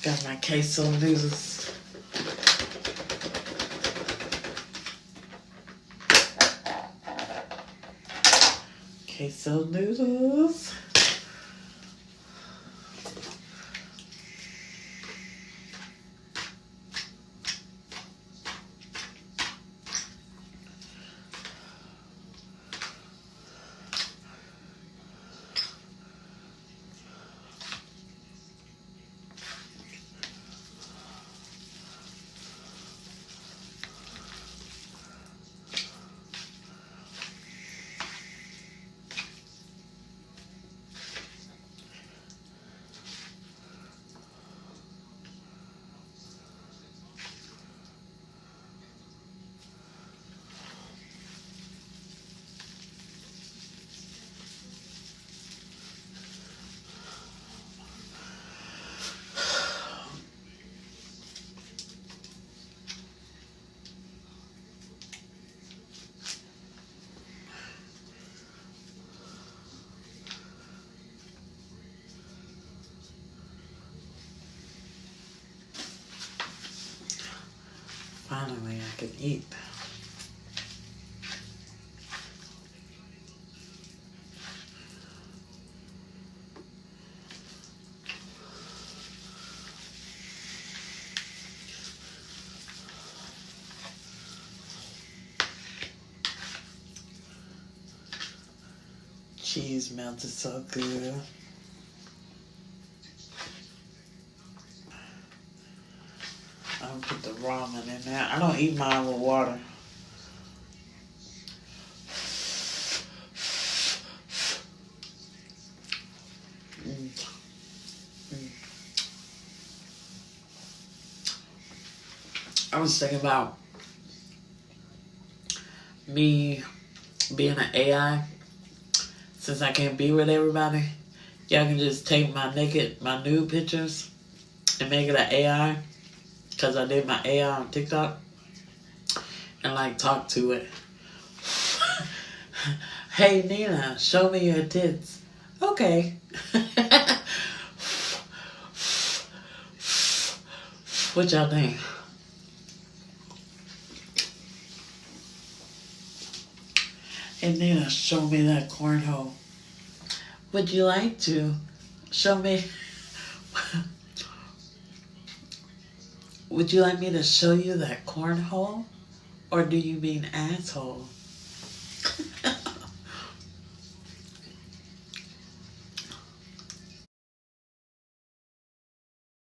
Got my queso noodles. Queso noodles. Finally, I can eat. Cheese melted so good. I'll put the ramen in there. I don't eat mine with water. I was thinking about me being an AI. Since I can't be with everybody, y'all can just take my nude pictures and make it an AI. Because I did my AI on TikTok. And like talk to it. Hey Nina, show me your tits. Okay. What y'all think? Hey Nina, show me that cornhole. Would you like to show me? Would you like me to show you that cornhole? Or do you mean asshole?